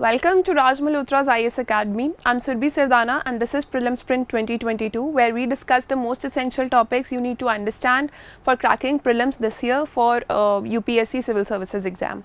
Welcome to Raj Malhotra's IAS Academy. I'm Surbhi Sardana and this is Prelims Sprint 2022, where we discuss the most essential topics you need to understand for cracking prelims this year for UPSC Civil Services exam.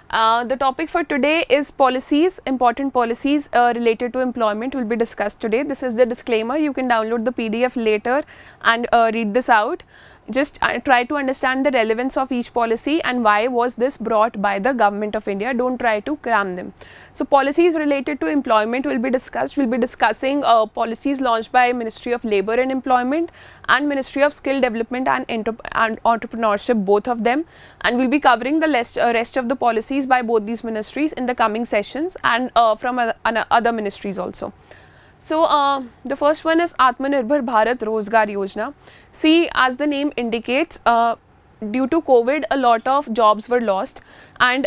The topic for today is policies, important policies related to employment will be discussed today. This is the disclaimer. You can download the PDF later and read this out. Just try to understand the relevance of each policy and why was this brought by the government of India. Don't try to cram them. So policies related to employment will be discussed. We'll be discussing policies launched by Ministry of Labour and Employment and Ministry of Skill Development and Entrepreneurship, both of them. And we'll be covering the rest of the policies by both these ministries in the coming sessions and from other ministries also. So, the first one is Atmanirbhar Bharat Rozgar Yojna. See, as the name indicates, due to COVID, a lot of jobs were lost and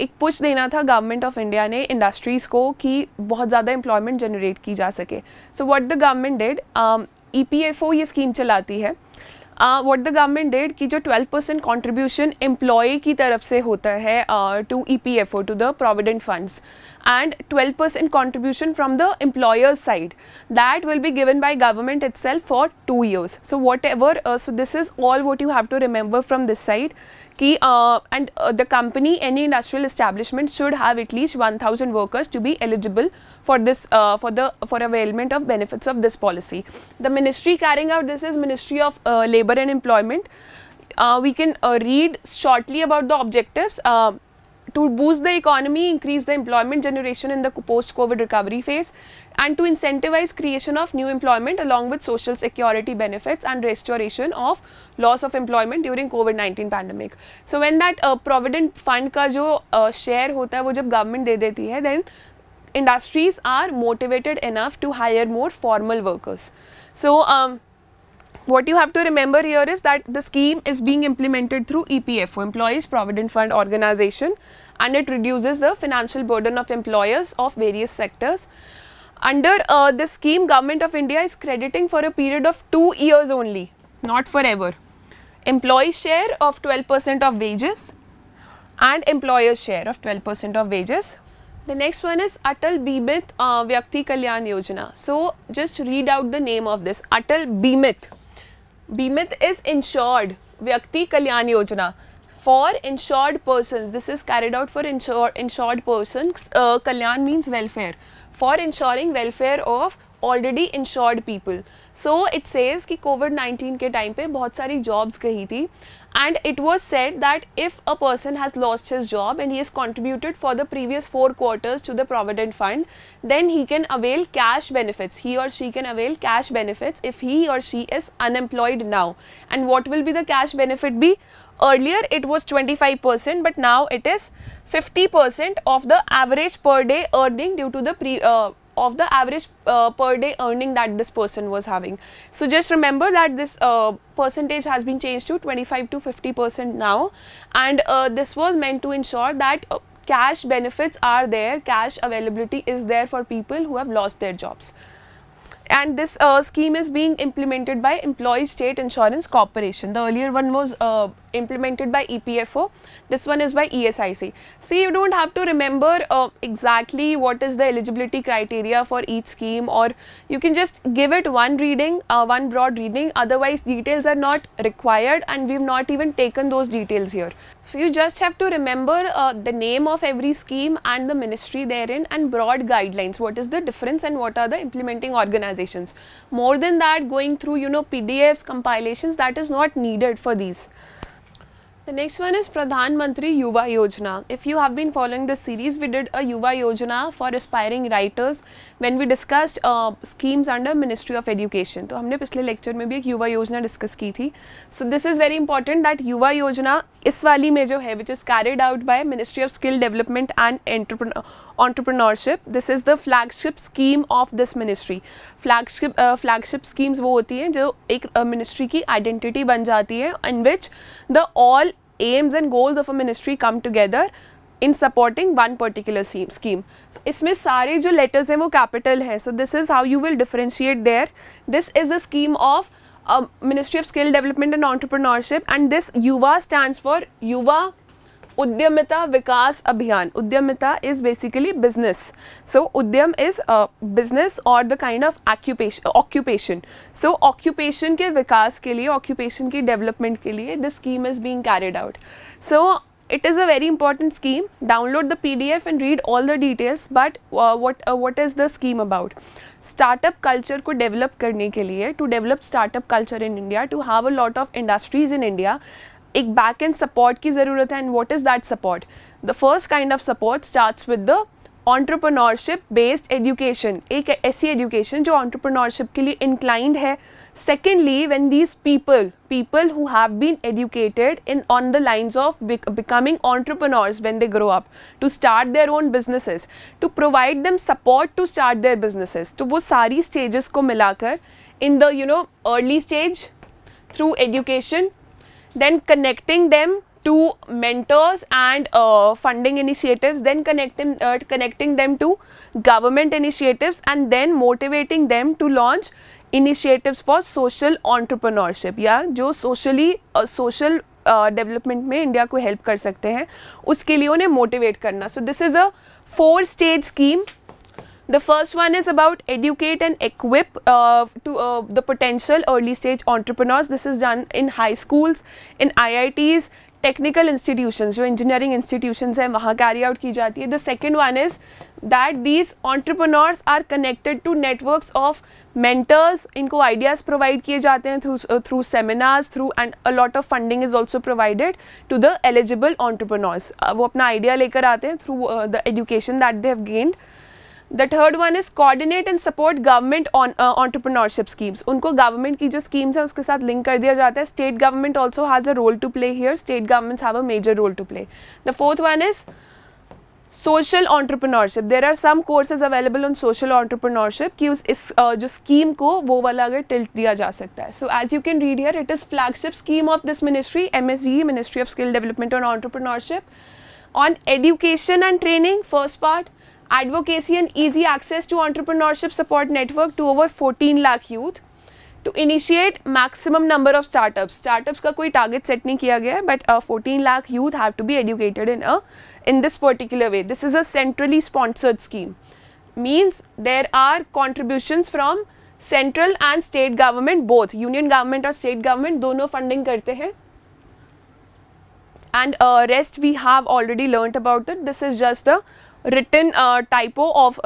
एक push देना था government of India ने industries को कि बहुत ज़्यादा employment generate की जा सके. So, what the government did, EPFO ये scheme चलाती है. What the government did कि जो 12% contribution employee की तरफ से होता है to EPFO, to the provident funds, and 12% contribution from the employer's side, that will be given by government itself for 2 years. So whatever, so this is all what you have to remember from this side. Ki, the company, any industrial establishment should have at least 1,000 workers to be eligible for this for availment of benefits of this policy. The ministry carrying out this is Ministry of Labour and Employment. We can read shortly about the objectives. To boost the economy, increase the employment generation in the post-COVID recovery phase, and to incentivize creation of new employment along with social security benefits and restoration of loss of employment during COVID-19 pandemic. So when that provident fund का जो share होता है वो जब government दे देती है, then industries are motivated enough to hire more formal workers. So what you have to remember here is that the scheme is being implemented through EPFO, Employees Provident Fund Organization, and it reduces the financial burden of employers of various sectors. Under this scheme, Government of India is crediting for a period of 2 years only, not forever. Employee share of 12% of wages and employer's share of 12% of wages. The next one is Atal Bimit Vyakti Kalyan Yojna. So just read out the name of this. Atal Bimit. Bimit is insured. Vyakti Kalyan Yojna. For insured persons. This is carried out for insured persons. Kalyan means welfare. For ensuring welfare of already insured people. So it says कि COVID-19 के time पे बहुत सारी jobs गई थी, and it was said that if a person has lost his job and he has contributed for the previous 4 quarters to the provident fund, then he can avail cash benefits. He or she can avail cash benefits if he or she is unemployed now. And what will be the cash benefit be? Earlier it was 25%, but now it is 50% of the average per day earning due to the average per day earning that this person was having. So just remember that this percentage has been changed to 25 to 50% now, and this was meant to ensure that cash benefits are there, cash availability is there for people who have lost their jobs. And this scheme is being implemented by Employee State Insurance Corporation. The earlier one was implemented by EPFO. This one is by ESIC. See, you don't have to remember exactly what is the eligibility criteria for each scheme, or you can just give it one reading, one broad reading. Otherwise, details are not required, and we've not even taken those details here. So you just have to remember the name of every scheme and the ministry therein and broad guidelines. What is the difference and what are the implementing organizations? More than that, going through PDFs, compilations, that is not needed for these. The next one is Pradhanmantri Yuva Yojna. If you have been following this series, we did a Yuva Yojna for aspiring writers when we discussed schemes under Ministry of Education. तो हमने पिछले lecture में भी एक युवा योजना discuss की थी. So this is very important that युवा योजना इस वाली में जो है, which is carried out by Ministry of Skill Development and Entrepreneurship. This is the flagship scheme of this ministry. Flagship schemes वो होती हैं जो एक ministry की identity बन जाती है, in which the all aims and goals of a ministry come together in supporting one particular scheme. So, इसमें सारे जो letters हैं वो capital है. So this is how you will differentiate there. This is a scheme of Ministry of Skill Development and Entrepreneurship, and this Yuva stands for Yuva उद्यमिता विकास अभियान. Udyamita is basically business. So Udyam is business or the kind of occupation. So occupation के विकास के लिए, occupation की development के लिए this scheme is being carried out. So it is a very important scheme. Download the PDF and read all the details. But what is the scheme about? Startup culture को develop करने के लिए, to develop startup culture in India, to have a lot of industries in India, एक back end support की ज़रूरत है. And what is that support? The first kind of support starts with the entrepreneurship based education. एक ऐसी education जो entrepreneurship के लिए inclined है. Secondly, when these people who have been educated in on the lines of becoming entrepreneurs when they grow up, to start their own businesses, to provide them support to start their businesses. तो वो सारी stages को मिलाकर in the early stage through education, then connecting them to mentors and funding initiatives, then connecting them to government initiatives, and then motivating them to launch initiatives for social entrepreneurship, या जो social development में India को help कर सकते हैं, उसके लिए उन्हें motivate करना. So this is a 4-stage scheme. The first one is about educate and equip the potential early stage entrepreneurs. This is done in high schools, in IITs, technical institutions, जो engineering institutions हैं वहाँ carry out की जाती है. The second one is that these entrepreneurs are connected to networks of mentors. इनको ideas provide किए जाते हैं through seminars, and a lot of funding is also provided to the eligible entrepreneurs. वो अपना idea लेकर आते हैं through the education that they have gained. The third one is coordinate and support government on entrepreneurship schemes. उनको government की जो schemes है उसके साथ link कर दिया जाता है. State government also has a role to play here. State governments have a major role to play. The fourth one is social entrepreneurship. There are some courses available on social entrepreneurship कि इस जो scheme को वो वाला अगर tilt दिया जा सकता है. So as you can read here, it is flagship scheme of this ministry, MSD, Ministry of Skill Development and Entrepreneurship, on education and training. First part, advocacy and easy access to entrepreneurship support network to over 14 lakh youth, to initiate maximum number of startups. Startups का कोई target set नहीं किया गया है, but 14 lakh youth have to be educated in this particular way. This is a centrally sponsored scheme. Means there are contributions from central and state government, both union government और state government दोनों funding करते हैं. And rest we have already learnt about it. This is just the written typo of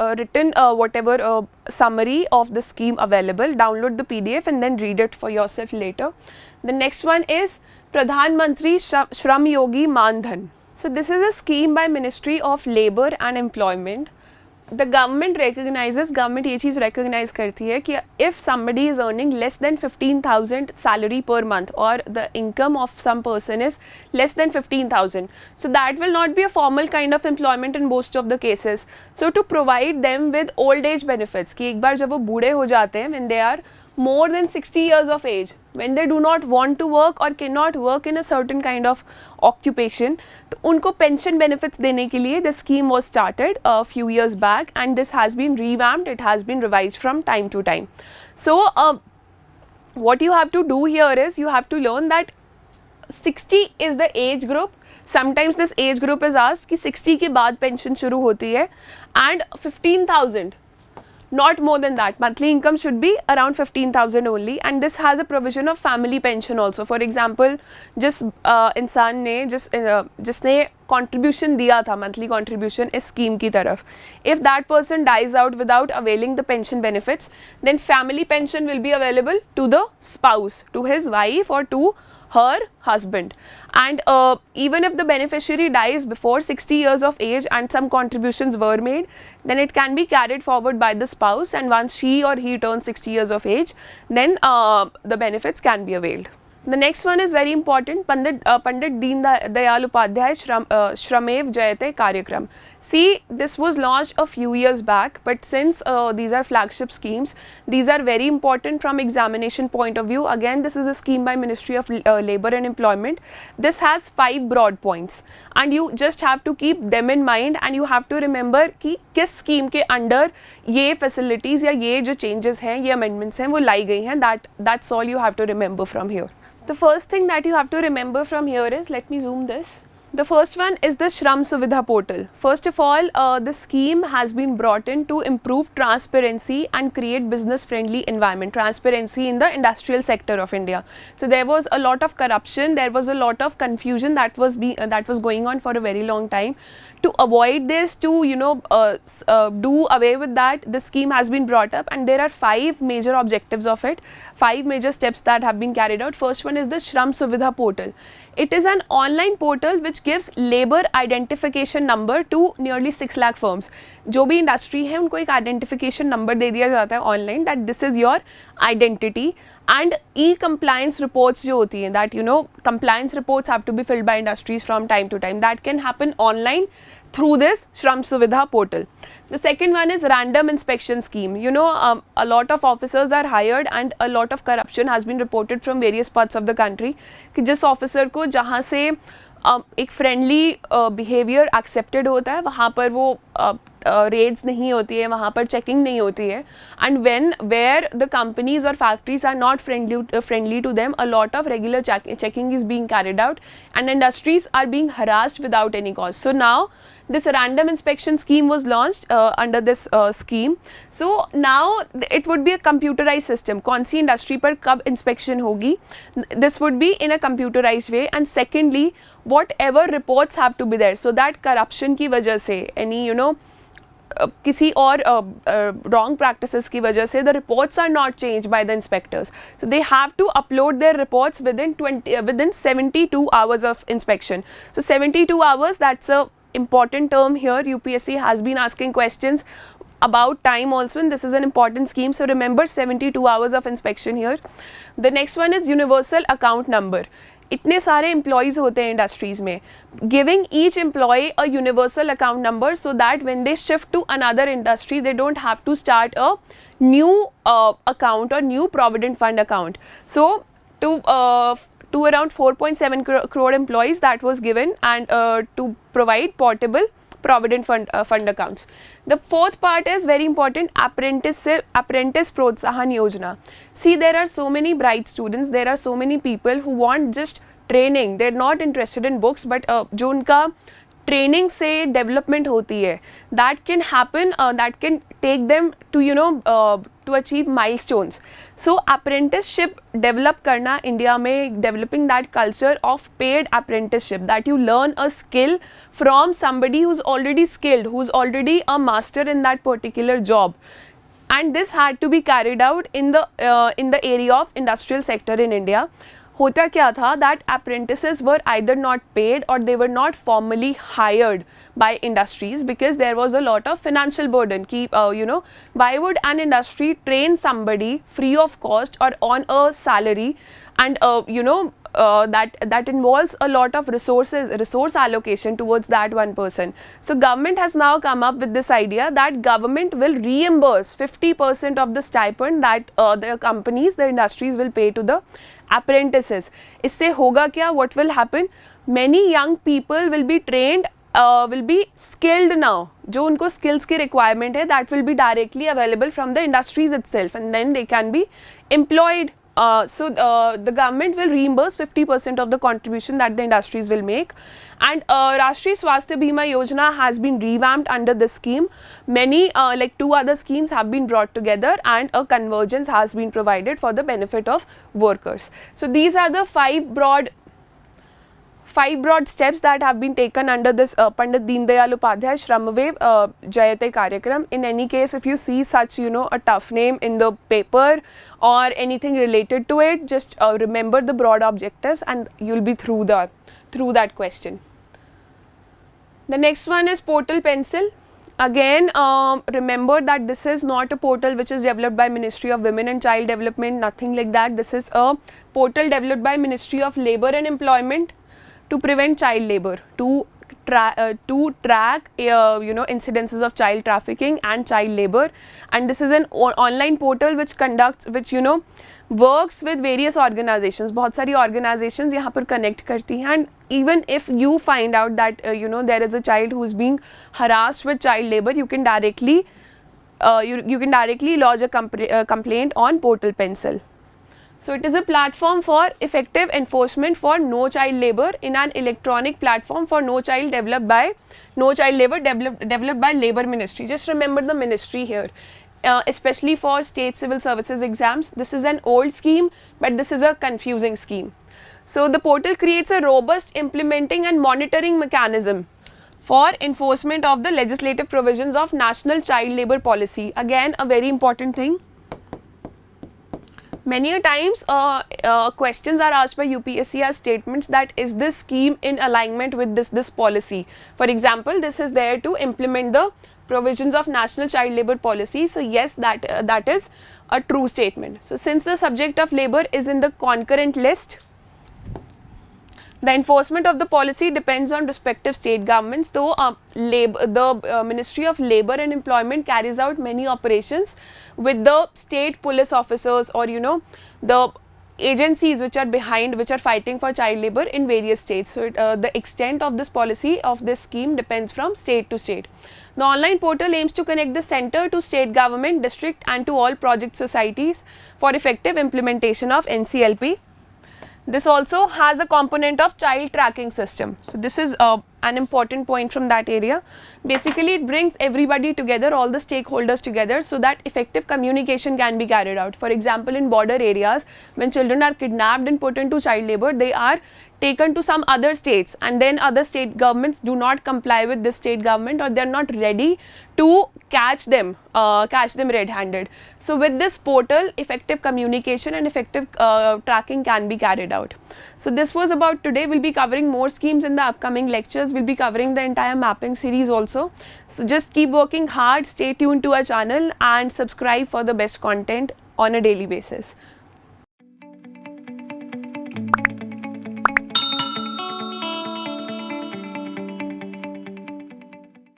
whatever summary of the scheme available. Download the PDF and then read it for yourself later. The next one is Pradhanmantri Shram Yogi Mandhan. So this is a scheme by Ministry of Labour and Employment. The government recognizes, government ये चीज़ recognize करती है कि if somebody is earning less than 15,000 salary per month or the income of some person is less than 15,000, so that will not be a formal kind of employment in most of the cases. So to provide them with old age benefits, कि एक बार जब वो बूढ़े हो जाते हैं, when they are more than 60 years of age, when they do not want to work or cannot work in a certain kind of occupation, तो उनको pension benefits देने के लिए the scheme was started a few years back, and this has been revamped, it has been revised from time to time. So what you have to do here is you have to learn that 60 is the age group. Sometimes this age group is asked कि 60 के बाद pension शुरू होती है, and 15,000, not more than that. Monthly income should be around 15,000 only, and this has a provision of family pension also. For example, जिस इंसान ने जिसने contribution दिया था, monthly contribution इस scheme की तरफ, if that person dies out without availing the pension benefits, then family pension will be available to the spouse, to his wife or to her husband. And even if the beneficiary dies before 60 years of age and some contributions were made, then it can be carried forward by the spouse, and once she or he turns 60 years of age, then the benefits can be availed. The next one is very important, Pandit Deen Dayal Upadhyay Shramev Jayate Karyakram. See, this was launched a few years back, but since these are flagship schemes, these are very important from examination point of view. Again, this is a scheme by Ministry of Labour and Employment. This has 5 broad points, and you just have to keep them in mind, and you have to remember कि किस scheme के under ये facilities या ये जो changes हैं, ये amendments हैं, वो लाई गई हैं. That's all you have to remember from here. The first thing that you have to remember from here is, let me zoom this. The first one is the Sram Suvidha portal. First of all, the scheme has been brought in to improve transparency and create business-friendly environment. Transparency in the industrial sector of India. So there was a lot of corruption, there was a lot of confusion that was going on for a very long time. To avoid this, to do away with that, the scheme has been brought up, and there are 5 major objectives of it, 5 major steps that have been carried out. First one is the Shram Suvidha portal. It is an online portal which gives labor identification number to nearly 6 lakh firms. जो भी industry है उनको एक identification number दे दिया जाता है online, that this is your identity. And E compliance reports जो होती हैं, that compliance reports have to be filled by industries from time to time, that can happen online through this Shram Suvidha portal. The second one is random inspection scheme. A lot of officers are hired and a lot of corruption has been reported from various parts of the country कि जिस officer को जहाँ से एक friendly behaviour accepted होता है वहाँ पर वो रेड्स नहीं होती है, वहाँ पर चेकिंग नहीं होती है. एंड वेयर द कंपनीज और factories are not friendly to them, a lot of regular checking is being carried out and industries are being harassed without any cause. So now this random inspection scheme was launched under this scheme. So now it would be a computerized system. कौन सी industry पर कब inspection होगी, this would be in a computerized way. And secondly, whatever reports have to be there, so that corruption की वजह से any किसी और wrong practices की वजह से the reports are not changed by the inspectors. So they have to upload their reports within 72 hours of inspection. So 72 hours, that's a important term here. UPSC has been asking questions about time also, and this is an important scheme. So remember 72 hours of inspection here. The next one is universal account number. इतने सारे employees होते हैं industries में, giving each employee a universal account number so that when they shift to another industry they don't have to start a new account or new provident fund account. So to around 4.7 crore employees that was given, and to provide portable provident fund accounts. The fourth part is very important, apprentice protsahan yojna. See, there are so many bright students, there are so many people who want just training, they're not interested in books, but जो उनका training से development होती है, that can happen, that can take them to to achieve milestones. So apprenticeship develop करना India में, developing that culture of paid apprenticeship, that you learn a skill from somebody who's already skilled, who's already a master in that particular job. And this had to be carried out in the area of industrial sector in India. होता क्या था, that apprentices were either not paid or they were not formally hired by industries because there was a lot of financial burden. कि why would an industry train somebody free of cost or on a salary, and that involves a lot of resource allocation towards that one person. So government has now come up with this idea that government will reimburse 50% of the stipend that the companies, the industries will pay to the apprentices. इससे होगा क्या, what will happen, many young people will be trained, will be skilled now. जो उनको skills की requirement है, that will be directly available from the industries itself, and then they can be employed. So the government will reimburse 50% of the contribution that the industries will make. And Rashtriya Swasthya Bima Yojna has been revamped under this scheme. Many like 2 other schemes have been brought together, and a convergence has been provided for the benefit of workers. So these are the 5 broad steps that have been taken under this Pandit Deen Dayal Upadhyay Shramvev Jayate Karyakram. In any case, if you see such a tough name in the paper or anything related to it, just remember the broad objectives and you'll be through that question. The next one is Portal Pencil. Again, remember that this is not a portal which is developed by Ministry of Women and Child Development, nothing like that. This is a portal developed by Ministry of Labour and Employment to prevent child labor, to track incidences of child trafficking and child labor. And this is an online portal which works with various organizations. बहुत सारी organizations यहाँ पर connect करती हैं, and even if you find out that there is a child who is being harassed with child labor, you can directly lodge a complaint on Portal Pencil. So it is a platform for effective enforcement for no child labor in an electronic platform for no child labor developed by Labour Ministry. Just remember the ministry here. Especially for state civil services exams. This is an old scheme, but this is a confusing scheme. So the portal creates a robust implementing and monitoring mechanism for enforcement of the legislative provisions of National Child Labour Policy. Again, a very important thing. Many a times questions are asked by UPSC as statements that is this scheme in alignment with this policy. For example, this is there to implement the provisions of National Child Labour Policy. So yes, that is a true statement. So since the subject of labour is in the concurrent list, the enforcement of the policy depends on respective state governments, though the Ministry of Labour and Employment carries out many operations with the state police officers or the agencies which are fighting for child labour in various states. So the extent of this policy of this scheme depends from state to state. The online portal aims to connect the centre to state government, district and to all project societies for effective implementation of NCLP. This also has a component of child tracking system. So this is an important point from that area. Basically, it brings everybody together, all the stakeholders together, so that effective communication can be carried out. For example, in border areas, when children are kidnapped and put into child labour, they are taken to some other states, and then other state governments do not comply with this state government, or they are not ready to catch them red-handed. So with this portal, effective communication and effective tracking can be carried out. So this was about today. We'll be covering more schemes in the upcoming lectures. We'll be covering the entire mapping series also. So just keep working hard, stay tuned to our channel and subscribe for the best content on a daily basis.